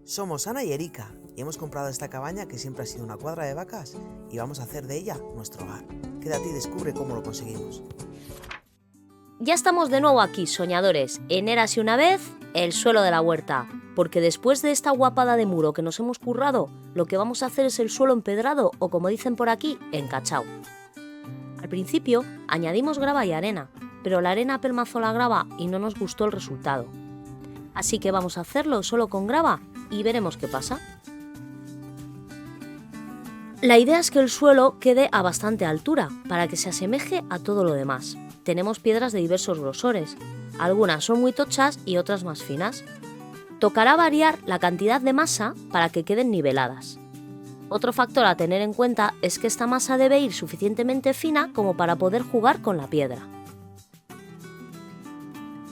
Somos Ana y Erika y hemos comprado esta cabaña que siempre ha sido una cuadra de vacas y vamos a hacer de ella nuestro hogar. Quédate y descubre cómo lo conseguimos. Ya estamos de nuevo aquí, soñadores, en Érase una vez, el suelo de la huerta, porque después de esta guapada de muro que nos hemos currado, lo que vamos a hacer es el suelo empedrado o, como dicen por aquí, encachao. Al principio añadimos grava y arena, pero la arena apelmazó la grava y no nos gustó el resultado. Así que vamos a hacerlo solo con grava y veremos qué pasa. La idea es que el suelo quede a bastante altura, para que se asemeje a todo lo demás. Tenemos piedras de diversos grosores, algunas son muy tochas y otras más finas. Tocará variar la cantidad de masa para que queden niveladas. Otro factor a tener en cuenta es que esta masa debe ir suficientemente fina como para poder jugar con la piedra.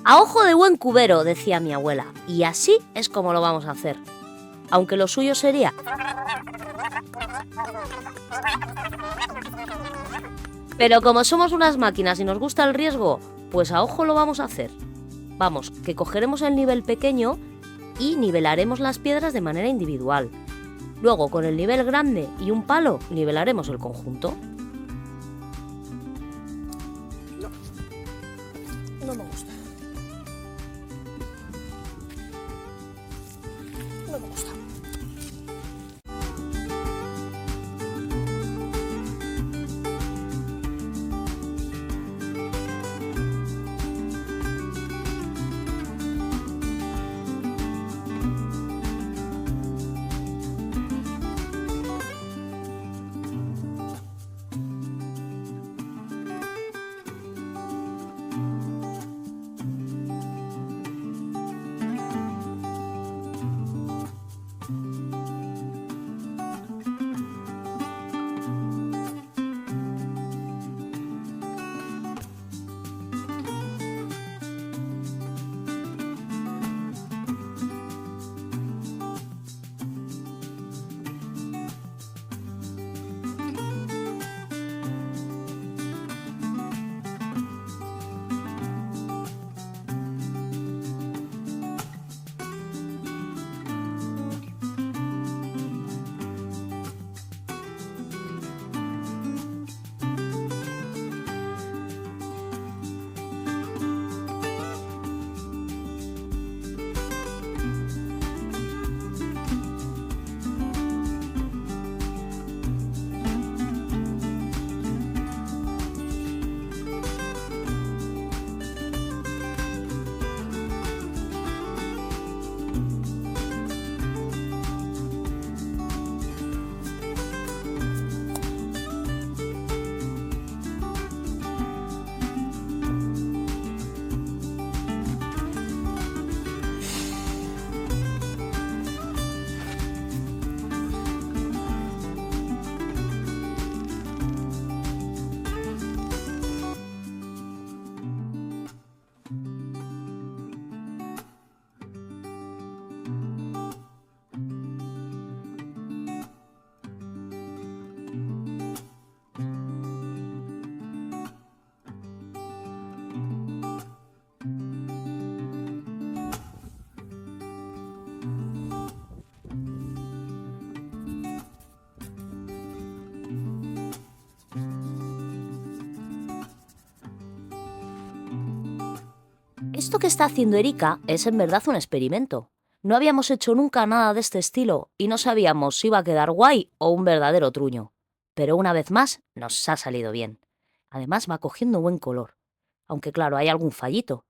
A ojo de buen cubero, decía mi abuela, y así es como lo vamos a hacer. Aunque lo suyo sería... Pero como somos unas máquinas y nos gusta el riesgo, pues a ojo lo vamos a hacer. Vamos, que cogeremos el nivel pequeño y nivelaremos las piedras de manera individual. Luego, con el nivel grande y un palo, nivelaremos el conjunto. No me gusta. No me gusta. Esto que está haciendo Erika es en verdad un experimento. No habíamos hecho nunca nada de este estilo y no sabíamos si iba a quedar guay o un verdadero truño. Pero una vez más nos ha salido bien. Además va cogiendo buen color. Aunque claro, hay algún fallito.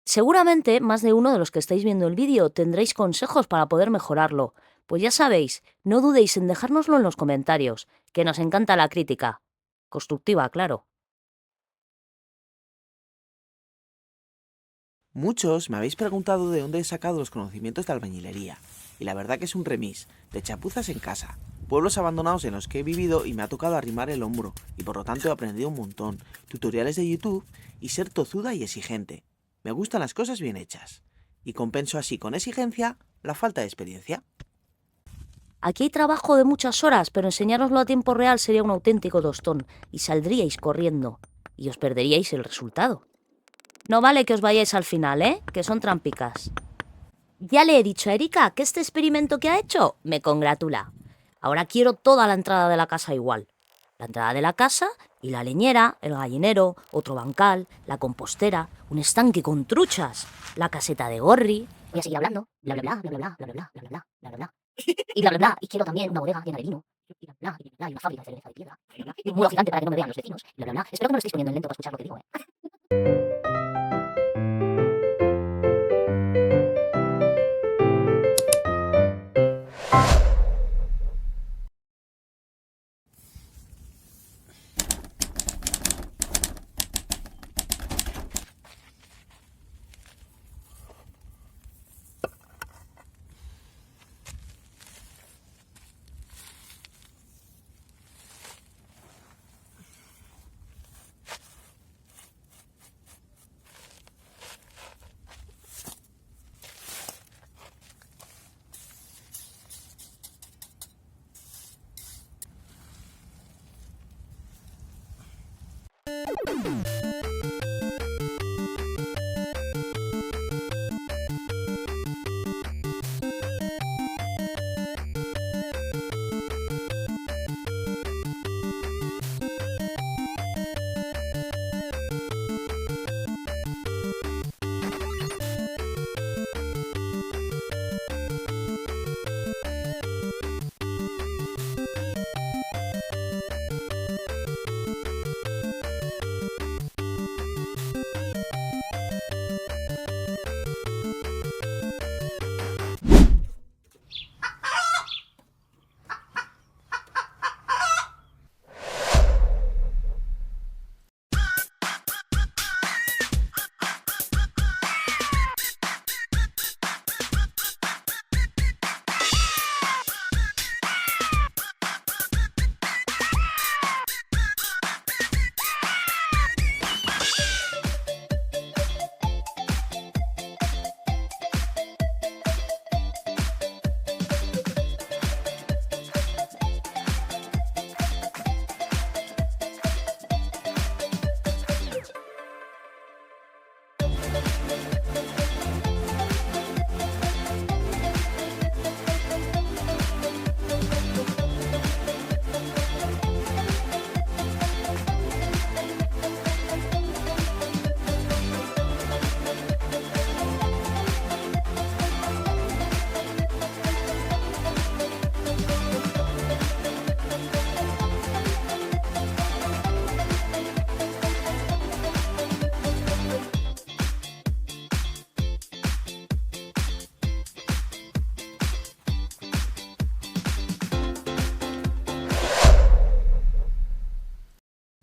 Seguramente más de uno de los que estáis viendo el vídeo tendréis consejos para poder mejorarlo. Pues ya sabéis, no dudéis en dejárnoslo en los comentarios, que nos encanta la crítica. Constructiva, claro. Muchos me habéis preguntado de dónde he sacado los conocimientos de albañilería, y la verdad que es un remis de chapuzas en casa, pueblos abandonados en los que he vivido y me ha tocado arrimar el hombro, y por lo tanto he aprendido un montón, tutoriales de YouTube y ser tozuda y exigente. Me gustan las cosas bien hechas, y compenso así con exigencia la falta de experiencia. Aquí hay trabajo de muchas horas, pero enseñároslo a tiempo real sería un auténtico tostón, y saldríais corriendo, y os perderíais el resultado. No vale que os vayáis al final, que son trampicas. Ya le he dicho a Erika que este experimento que ha hecho me congratula. Ahora quiero toda la entrada de la casa igual. La entrada de la casa y la leñera, el gallinero, otro bancal, la compostera, un estanque con truchas, la caseta de Gorri. Voy a seguir hablando, bla bla bla, bla bla bla, bla bla bla, bla bla bla, bla bla. Y bla bla bla, y quiero también una bodega llena de vino, y bla bla, y bla bla, y una fábrica de cerveza de piedra, y bla bla, y un muro gigante para que no me vean los vecinos, y bla bla bla. Espero que no lo estéis poniendo en lento para escuchar lo que digo,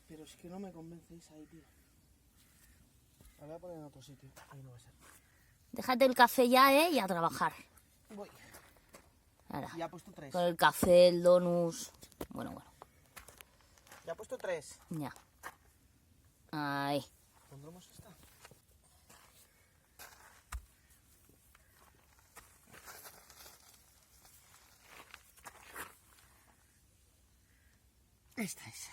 Pero es que no me convencéis ahí, tío. La voy a poner en otro sitio. Ahí no va a ser. Déjate el café ya, y a trabajar. Voy. Ahora, Ya he puesto 3. con el café, el donus... Bueno, Ya he puesto 3. ya. Ahí. ¿Pondremos esta? Esta es.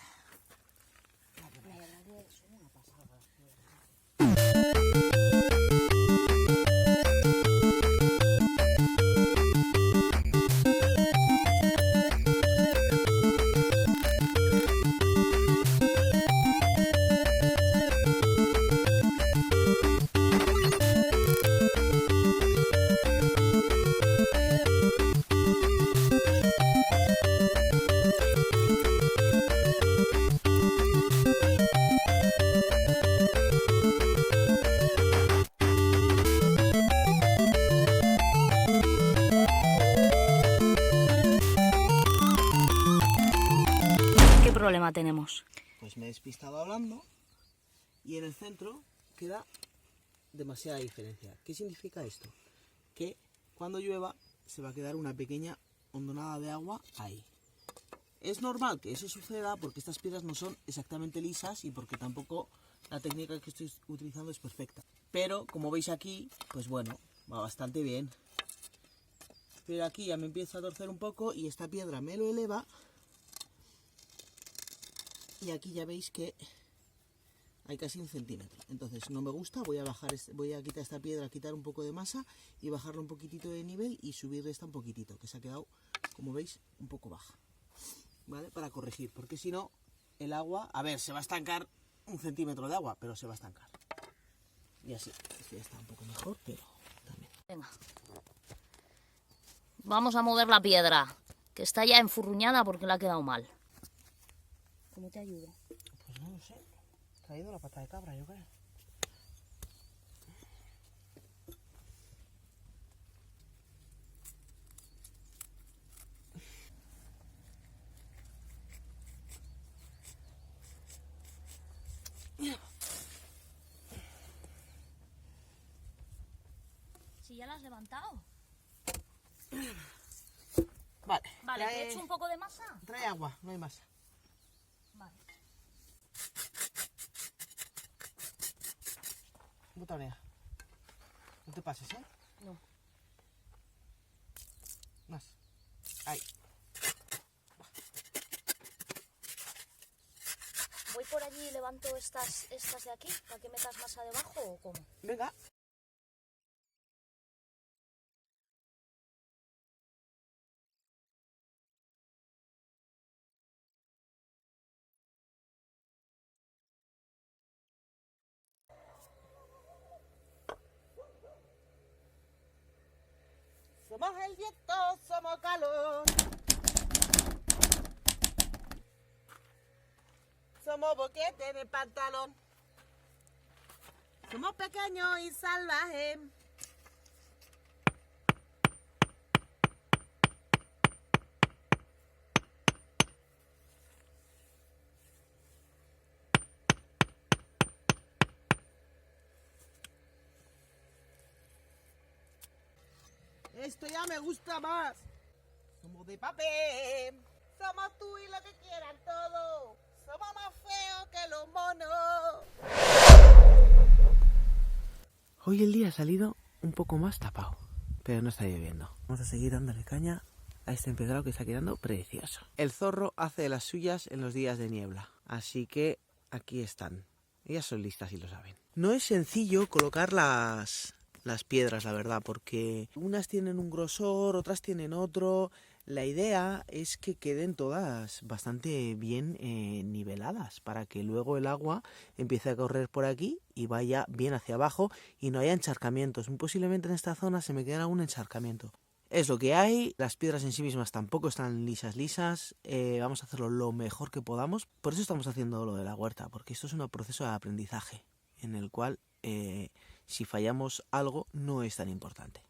¿Qué problema tenemos? Pues me he despistado hablando y en el centro queda demasiada diferencia. ¿Qué significa esto? Que cuando llueva se va a quedar una pequeña hondonada de agua ahí. Es normal que eso suceda porque estas piedras no son exactamente lisas y porque tampoco la técnica que estoy utilizando es perfecta. Pero como veis aquí, pues bueno, va bastante bien. Pero aquí ya me empieza a torcer un poco y esta piedra me lo eleva. Y aquí ya veis que hay casi 1 centímetro. Entonces no me gusta, voy a quitar esta piedra, quitar un poco de masa y bajarle un poquitito de nivel y subirle esta un poquitito, que se ha quedado, como veis, un poco baja. ¿Vale? Para corregir, porque si no, el agua, a ver, se va a estancar 1 centímetro de agua, pero se va a estancar. Y así, esto ya está un poco mejor, pero también. Venga. Vamos a mover la piedra, que está ya enfurruñada porque le ha quedado mal. ¿Cómo te ayudo? Pues no lo sé. He traído la pata de cabra, yo creo. Si ya la has levantado. Vale. Vale, ¿te he hecho un poco de masa? Trae agua, no hay masa. Vale. Botonea. No te pases, ¿eh? No. Más. Ahí. ¿Voy por allí y levanto estas de aquí para que metas masa debajo o cómo? Venga. Somos el viento, somos calor. Somos boquete de pantalón. Somos pequeños y salvajes. Esto ya me gusta más. Somos de papel. Somos tú y lo que quieran todos. Somos más feos que los monos. Hoy el día ha salido un poco más tapado, pero no está lloviendo. Vamos a seguir dándole caña a este empedrado que está quedando precioso. El zorro hace de las suyas en los días de niebla, así que aquí están. Ellas son listas y lo saben. No es sencillo colocar las piedras, la verdad, porque unas tienen un grosor, otras tienen otro. La idea es que queden todas bastante bien niveladas para que luego el agua empiece a correr por aquí y vaya bien hacia abajo y no haya encharcamientos. Muy posiblemente en esta zona se me quede algún encharcamiento. Es lo que hay, las piedras en sí mismas tampoco están lisas, vamos a hacerlo lo mejor que podamos. Por eso estamos haciendo lo de la huerta, porque esto es un proceso de aprendizaje en el cual si fallamos algo no es tan importante.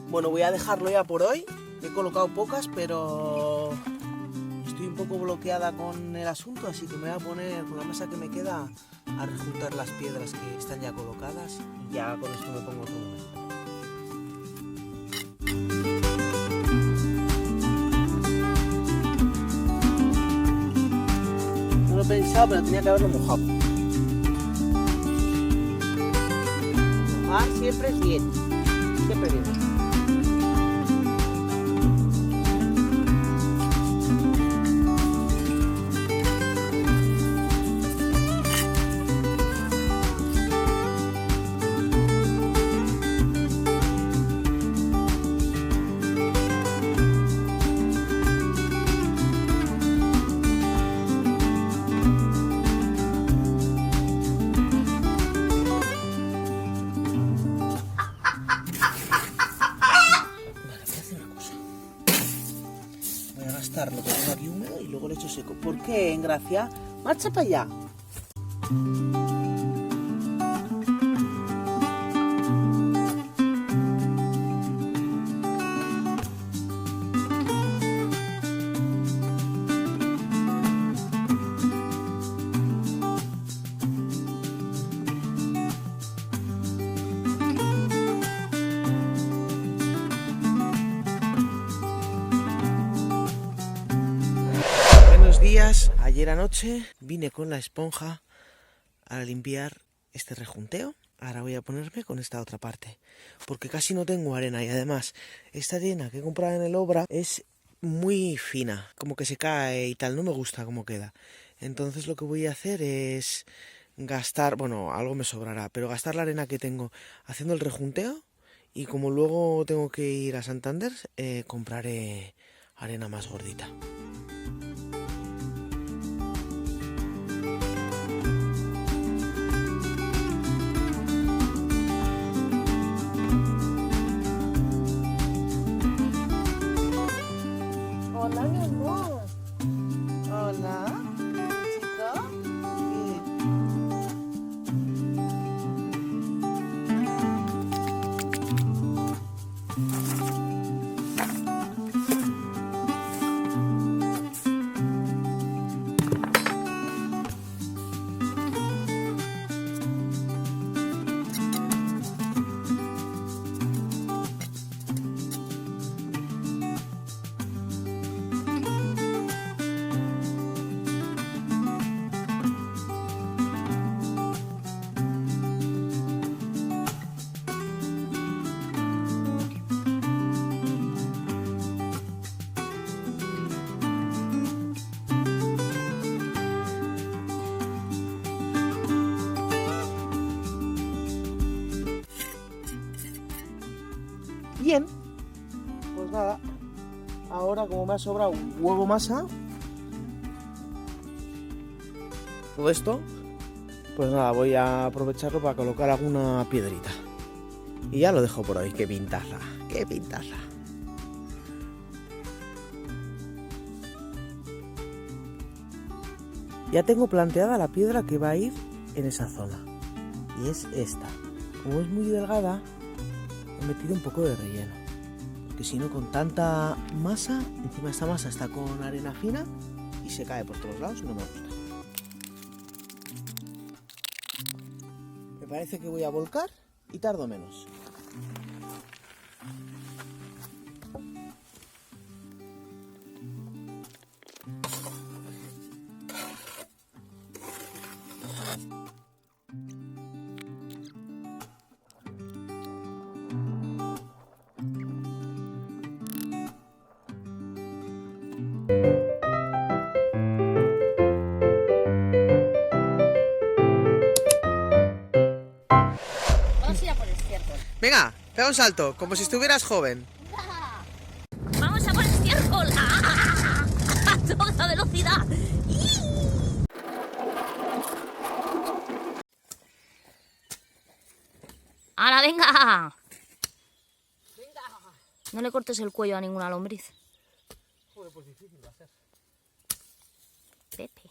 Bueno, voy a dejarlo ya por hoy. He colocado pocas, pero estoy un poco bloqueada con el asunto, así que me voy a poner con la masa que me queda a rejuntar las piedras que están ya colocadas y ya con esto me pongo otro momento. No lo he pensado, pero tenía que haberlo mojado. Mojar siempre es bien, siempre bien. Lo que tengo aquí húmedo y luego le echo seco. ¿Por qué, en Gracia? Marcha para allá. días, ayer anoche vine con la esponja a limpiar este rejunteo. Ahora voy a ponerme con esta otra parte, porque casi no tengo arena y además esta arena que he comprado en el Obra es muy fina, como que se cae y tal, no me gusta cómo queda. Entonces lo que voy a hacer es gastar, bueno, algo me sobrará, pero gastar la arena que tengo haciendo el rejunteo y como luego tengo que ir a Santander, compraré arena más gordita. Hola, mi amor. Hola, chico. Bien, pues nada, ahora como me ha sobrado un huevo masa, todo esto, pues nada, voy a aprovecharlo para colocar alguna piedrita. Y ya lo dejo por hoy, qué pintaza, qué pintaza. Ya tengo planteada la piedra que va a ir en esa zona, y es esta. Como es muy delgada, he metido un poco de relleno, porque si no con tanta masa, encima esta masa está con arena fina y se cae por todos lados, no me gusta. Me parece que voy a volcar y tardo menos. Vamos a ir a por el estiércol. Venga, pega un salto, como si estuvieras joven. ¡Vamos a por el estiércol! ¡Ah! ¡A toda velocidad! ¡Hala, venga! No le cortes el cuello a ninguna lombriz. Joder, pues difícil va a ser. Pepe.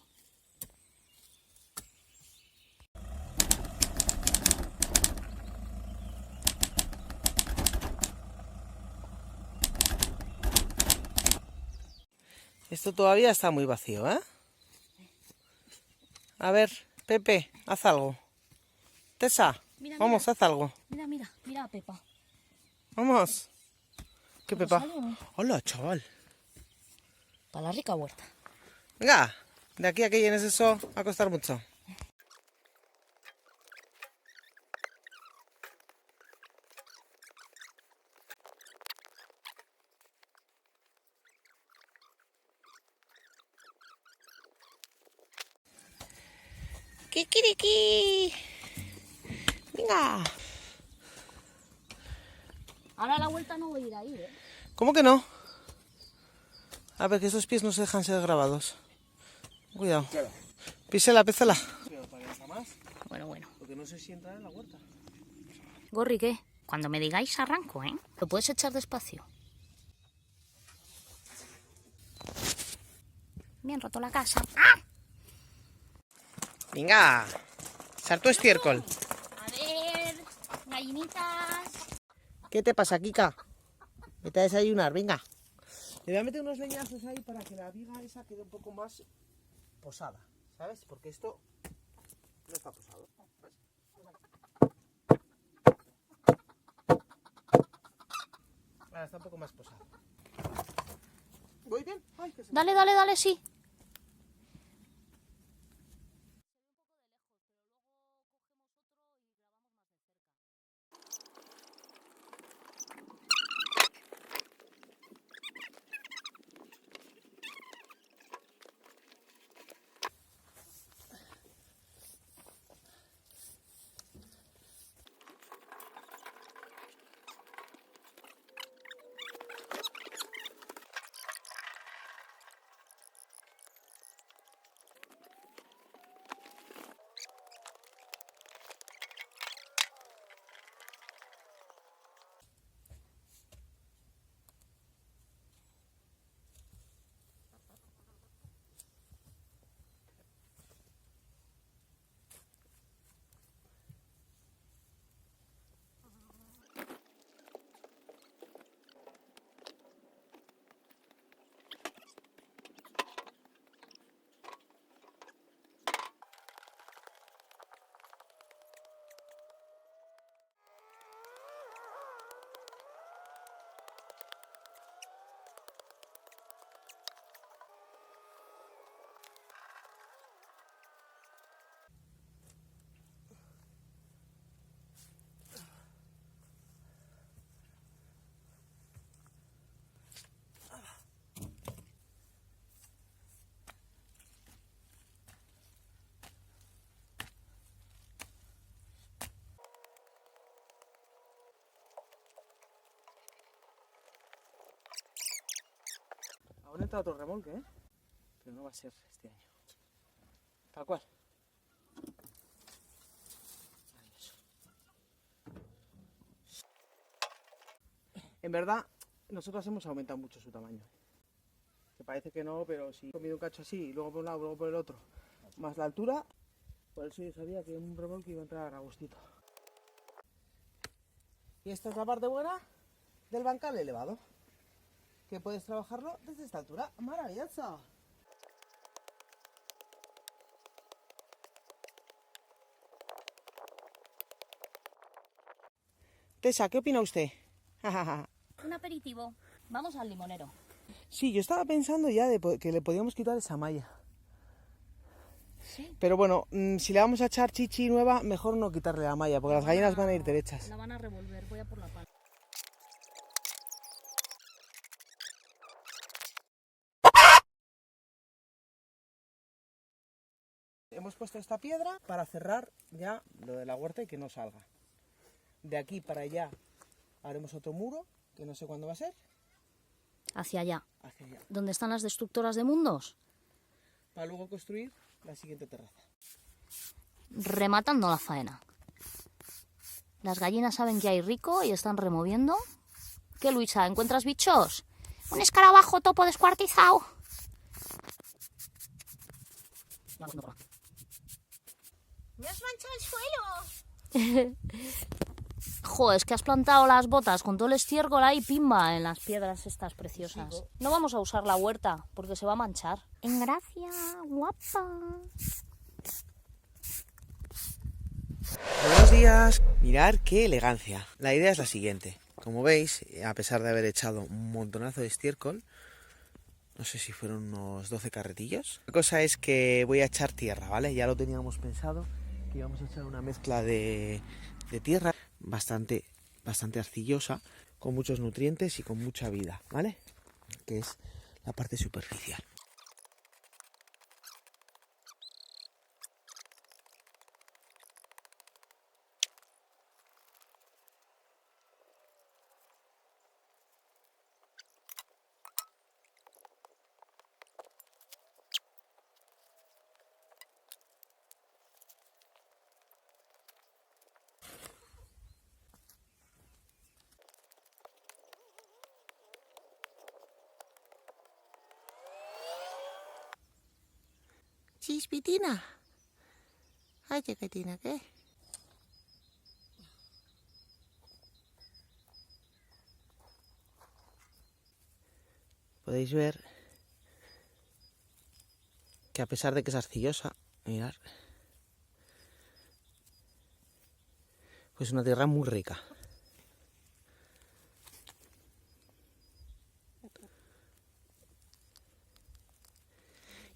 Esto todavía está muy vacío, ¿eh? A ver, Pepe, haz algo. Tessa, Mira, vamos, mira. haz algo. Mira, mira, mira a Pepa. Vamos. ¿Qué ¿Cómo Pepa? sale o no? Hola, chaval. Para la rica huerta. Venga, de aquí a que llenes eso va a costar mucho. ¡Kikiriki! Venga. Ahora a la vuelta no voy a ir ahí, ¿eh? ¿Cómo que no? A ver, que esos pies no se dejan ser grabados. Cuidado. Claro. Písela, písela. Pero para que está más, Bueno, bueno. porque no sé si entra en la huerta. Gorri, ¿qué? Cuando me digáis arranco, ¿eh? Lo puedes echar despacio. Bien roto la casa. ¡Ah! Venga. Salto estiércol. A ver, gallinitas. ¿Qué te pasa, Kika? Vete a desayunar, venga. Le voy a meter unos leñazos ahí para que la viga esa quede un poco más posada, ¿sabes? Porque esto no está posado. Ahora está un poco más posado. ¿Voy bien? Ay, que se me- Dale, dale, dale, sí. Ponete a otro remolque, ¿eh? Pero no va a ser este año. Tal cual. Ahí, eso. En verdad, nosotros hemos aumentado mucho su tamaño. Que parece que no, pero si he comido un cacho así, y luego por un lado, luego por el otro, más la altura, por eso yo sabía que un remolque iba a entrar a gustito. Y esta es la parte buena del bancal elevado, que puedes trabajarlo desde esta altura. ¡Maravilloso! Tessa, ¿qué opina usted? Un aperitivo. Vamos al limonero. Sí, yo estaba pensando ya que le podíamos quitar esa malla. Sí. Pero bueno, si le vamos a echar chichi nueva, mejor no quitarle la malla, porque las gallinas van a ir derechas. La van a revolver, voy a por la pala. Hemos puesto esta piedra para cerrar ya lo de la huerta y que no salga. De aquí para allá haremos otro muro, que no sé cuándo va a ser. Hacia allá. Hacia allá. ¿Dónde están las destructoras de mundos? Para luego construir la siguiente terraza. Rematando la faena. Las gallinas saben que hay rico y están removiendo. ¿Qué, Luisa? ¿Encuentras bichos? Un escarabajo topo descuartizado. ¡Me has manchado el suelo! Jo, es que has plantado las botas con todo el estiércol ahí, pimba, en las piedras estas preciosas. Sí, No vamos a usar la huerta porque se va a manchar. En gracia, guapa. Buenos días. Mirad qué elegancia. La idea es la siguiente. Como veis, a pesar de haber echado un montonazo de estiércol, no sé si fueron unos 12 carretillos. La cosa es que voy a echar tierra, ¿vale? Ya lo teníamos pensado, que íbamos a echar una mezcla de tierra bastante arcillosa, con muchos nutrientes y con mucha vida, ¿vale? Que es la parte superficial. Chispitina. Ay, chiquitina, ¿qué? Podéis ver que a pesar de que es arcillosa, mirad, pues es una tierra muy rica.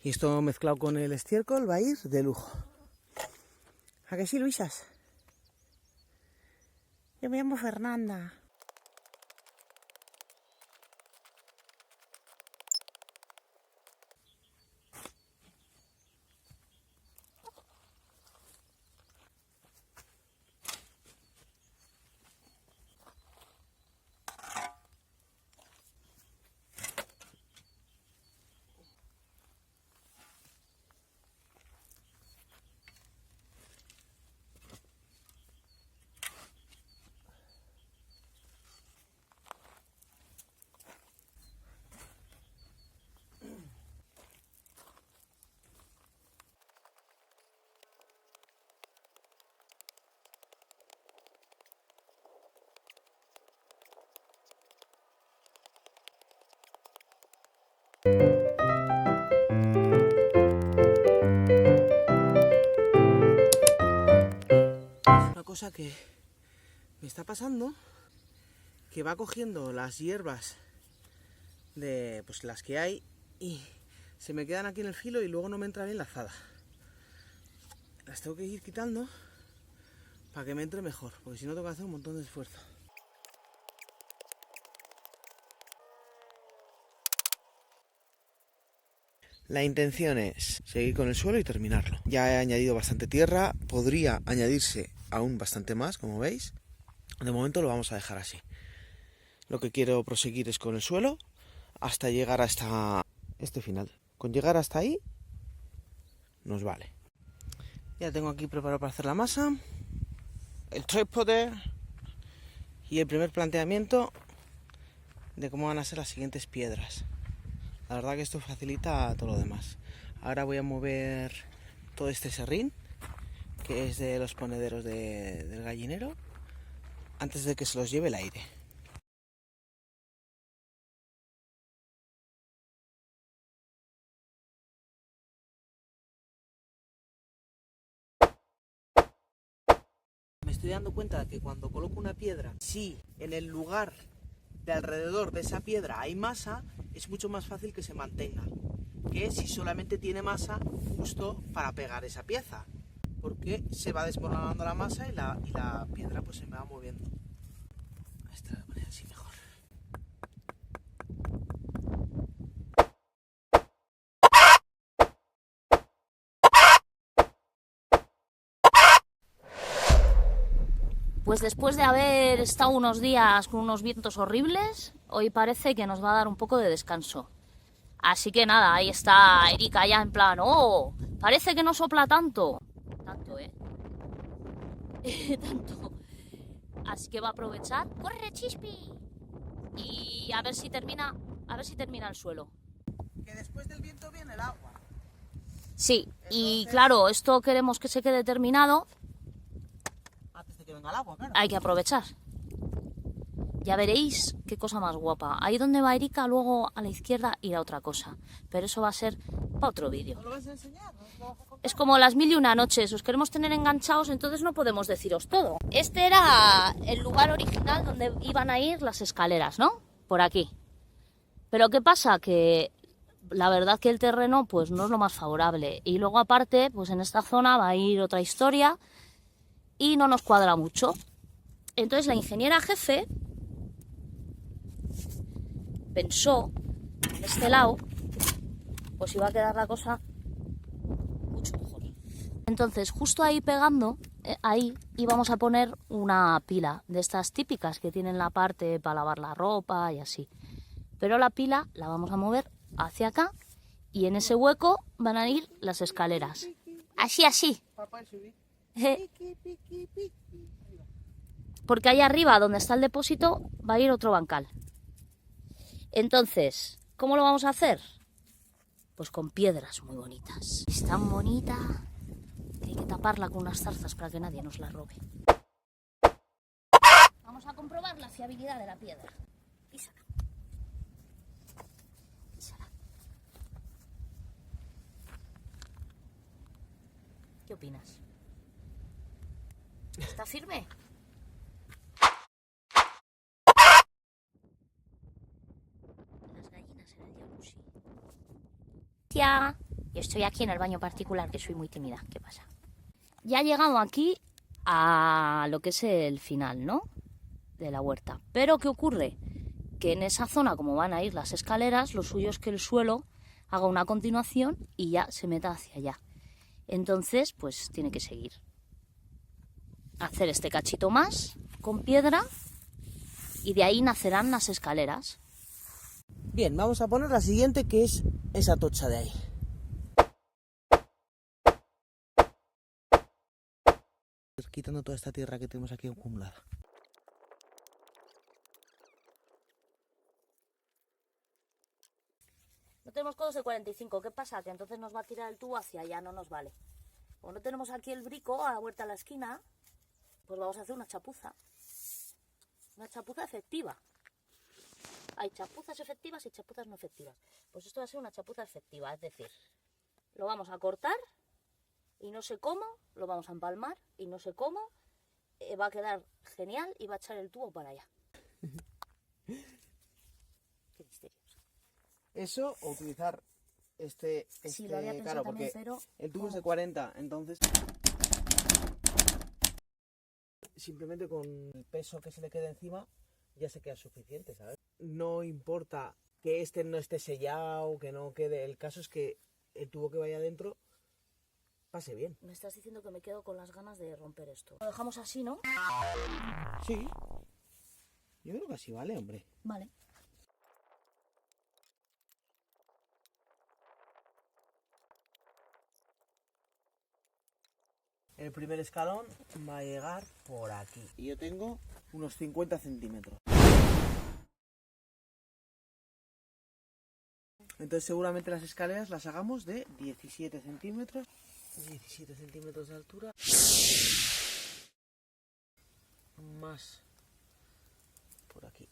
Y esto mezclado con el estiércol va a ir de lujo. ¿A que sí, Luisas? Yo me llamo Fernanda. Una cosa que me está pasando, que va cogiendo las hierbas de pues las que hay y se me quedan aquí en el filo y luego no me entra bien la azada. Las tengo que ir quitando para que me entre mejor, porque si no tengo que hacer un montón de esfuerzo. La intención es seguir con el suelo y terminarlo. Ya he añadido bastante tierra, podría añadirse aún bastante más, como veis. De momento lo vamos a dejar así. Lo que quiero proseguir es con el suelo hasta llegar a este final. Con llegar hasta ahí, nos vale. Ya tengo aquí preparado para hacer la masa, el trípode y el primer planteamiento de cómo van a ser las siguientes piedras. La verdad que esto facilita todo lo demás. Ahora voy a mover todo este serrín, que es de los ponederos del gallinero, antes de que se los lleve el aire. Me estoy dando cuenta de que cuando coloco una piedra, si en el lugar de alrededor de esa piedra hay masa, es mucho más fácil que se mantenga que si solamente tiene masa justo para pegar esa pieza, porque se va desmoronando la masa y la piedra pues se me va moviendo. Esta la manera así mejor. Pues después de haber estado unos días con unos vientos horribles, hoy parece que nos va a dar un poco de descanso. Así que nada, ahí está Erika ya en plan, ¡oh! Parece que no sopla tanto. Tanto, tanto. Así que va a aprovechar. ¡Corre, Chispi! Y a ver si termina el suelo. Que después del viento viene el agua. Sí, y claro, esto queremos que se quede terminado. Antes de que venga el agua, claro. Hay que aprovechar. Ya veréis qué cosa más guapa. Ahí donde va Erika, luego a la izquierda irá otra cosa. Pero eso va a ser para otro vídeo. ¿No lo vas a enseñar? ¿No lo vas a contar? Es como las 1001 noches. Os queremos tener enganchados, entonces no podemos deciros todo. Este era el lugar original donde iban a ir las escaleras, ¿no? Por aquí. Pero ¿qué pasa? Que la verdad que el terreno pues no es lo más favorable. Y luego aparte, pues en esta zona va a ir otra historia y no nos cuadra mucho. Entonces la ingeniera jefe pensó en este lado, pues iba a quedar la cosa mucho mejor. Entonces, justo ahí pegando, ahí íbamos a poner una pila de estas típicas que tienen la parte para lavar la ropa y así. Pero la pila la vamos a mover hacia acá y en ese hueco van a ir las escaleras. Así, así. Papá, subí. Porque ahí arriba, donde está el depósito, va a ir otro bancal. Entonces, ¿cómo lo vamos a hacer? Pues con piedras muy bonitas. Es tan bonita que hay que taparla con unas zarzas para que nadie nos la robe. Vamos a comprobar la fiabilidad de la piedra. Písala. Písala. ¿Qué opinas? ¿Está firme? Las gallinas en el jacuzzi. Tía, yo estoy aquí en el baño particular, que soy muy tímida. ¿Qué pasa? Ya he llegado aquí a lo que es el final, ¿no? De la huerta. Pero ¿qué ocurre? Que en esa zona, como van a ir las escaleras, lo suyo es que el suelo haga una continuación y ya se meta hacia allá. Entonces, pues tiene que seguir. Hacer este cachito más con piedra y de ahí nacerán las escaleras. Bien, vamos a poner la siguiente, que es esa tocha de ahí. Quitando toda esta tierra que tenemos aquí acumulada. No tenemos codos de 45, ¿qué pasa? Que entonces nos va a tirar el tubo hacia allá, no nos vale. Como no tenemos aquí el brico a la vuelta a la esquina, pues vamos a hacer una chapuza. Una chapuza efectiva. Hay chapuzas efectivas y chapuzas no efectivas. Pues esto va a ser una chapuza efectiva, es decir, lo vamos a cortar y no sé cómo, lo vamos a empalmar y no sé cómo, va a quedar genial y va a echar el tubo para allá. Qué misterioso. Eso o utilizar Sí, lo había pensado claro, también, porque pero el tubo es de 40, entonces simplemente con el peso que se le quede encima ya se queda suficiente, ¿sabes? No importa que este no esté sellado, que no quede, el caso es que el tubo que vaya adentro pase bien. me estás diciendo que me quedo con las ganas de romper esto. Lo dejamos así, ¿no? Sí, yo creo que así vale, hombre. Vale. El primer escalón va a llegar por aquí. Y yo tengo unos 50 centímetros. Entonces seguramente las escaleras las hagamos de 17 centímetros. 17 centímetros de altura. Más por aquí.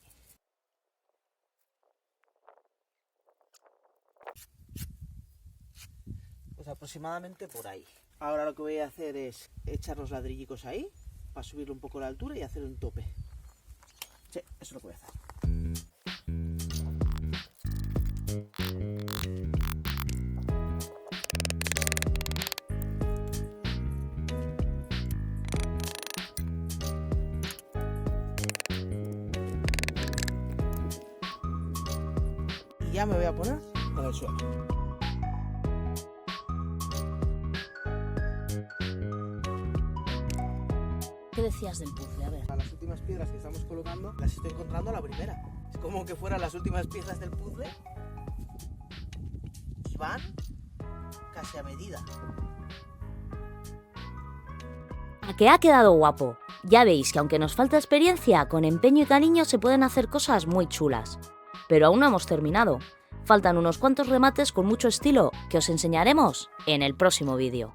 Pues aproximadamente por ahí. Ahora lo que voy a hacer es echar los ladrillicos ahí para subirle un poco la altura y hacer un tope. Sí, eso es lo que voy a hacer. Y ya me voy a poner con el suelo. ¿Qué decías del puzzle? A ver. Las últimas piedras que estamos colocando las estoy encontrando a la primera. Es como que fueran las últimas piezas del puzzle y van casi a medida. ¿A que ha quedado guapo? Ya veis que aunque nos falta experiencia, con empeño y cariño se pueden hacer cosas muy chulas. Pero aún no hemos terminado. Faltan unos cuantos remates con mucho estilo que os enseñaremos en el próximo vídeo.